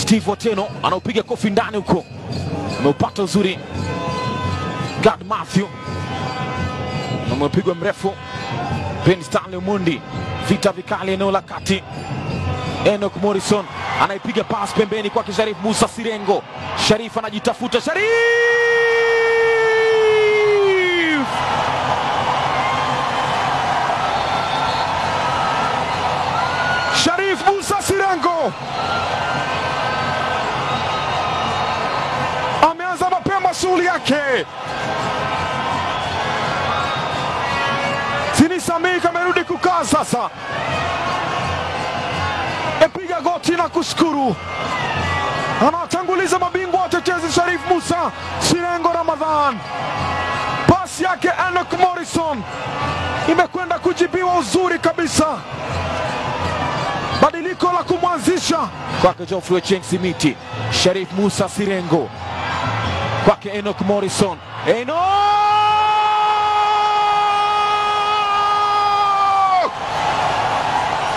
Steve Otieno anaupiga kofi ndani huko. Ameupata uzuri. God Matthew. Amepigwa mrefu. Ben Stanley Mundi. Vita vikali eneo la kati. Enoch Morrison anaipiga pass pembeni kwa Sharif Musa Sirengo. Sharif anajitafuta. Sharif Musa Sirengo ameanza mapema shughuli yake. Sini Samii kamerudi kukaa sasa. Epiga goti na kushukuru. Anatanguliza mabingwa watetezi Sharif Musa Sirengo Ramadhan. Pasi yake Enoch Morrison imekwenda kujibiwa uzuri kabisa. Badiliko la kumwanzisha kwake Geoffrey Ochieng Simiti. Sharif Musa Sirengo kwake Enoch Morrison.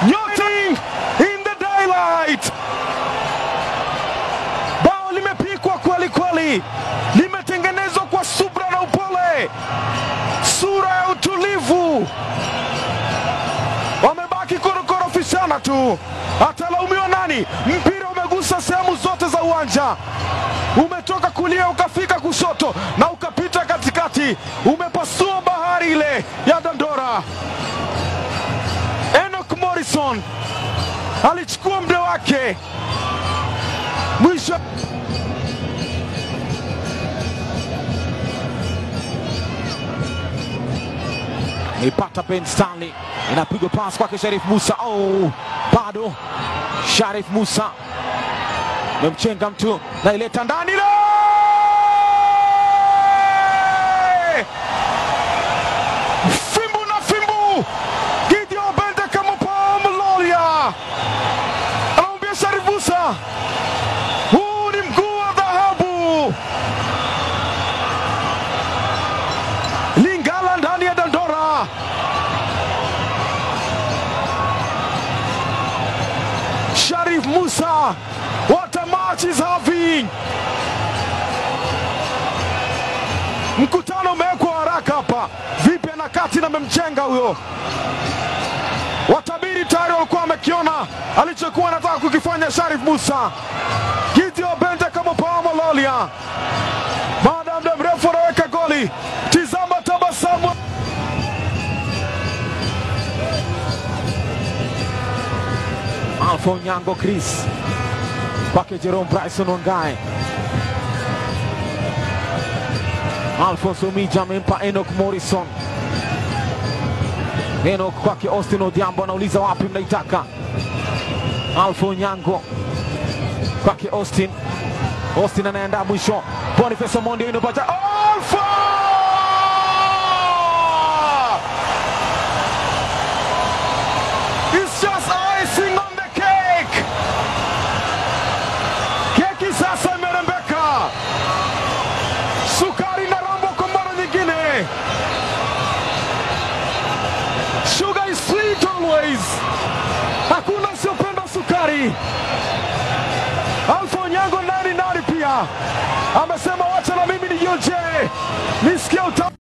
Nyotting in the daylight. Bao limepikwa kweli kweli. Limetengenezwa kwa subra na upole. Sura ya utulivu. Wamebaki kukorofishana tu. Atalaumiwa nani? Mpira umegusa sehemu zote za uwanja. Umetoka kulia ukafika kushoto na ukapita katikati. Umepasua bahari ile ya Dandora. Enoch Morrison alichukua muda wake. Mwisho ipata Ben Stanley. Inapigwa pass kwake Sharif Musa. Bado Sharif Musa memchenga mtu na ileta ndani le. Fimbu na fimbu. Gideon Bende kama Mlolia. Anamwambia Sharif Musa, huu ni mguu wa dhahabu. Lingala ndani ya Dandora. Sharif Musa, what a match is having. Mkutano umewekwa haraka hapa. Vipi na kati na memchenga huyo. Watabiri tayari walikuwa wamekiona alichokuwa anataka kukifanya Sharif Musa. Gideon Bende kama Mlolia. Baada ya muda mrefu anaweka goli. Tizama tabasamu. Alpha Onyango Chris kwake Jerome Bryson Wangae. Alphonse Omija amempa Enoch Morrison. Enoch kwake Austin Odhiambo, anauliza wapi mnaitaka. Alpha Onyango kwake Austin. Austin anaenda mwisho. Boniface Omondi inapata Alpha! It's just icing on the cake. Keki sasa imerembeka. Sukari na rambo kwa mara nyingine. Sugar is sweet always. Hakuna siopenda sukari. Alpha Onyango nani pia amesema wacha na mimi nionje. Nisikie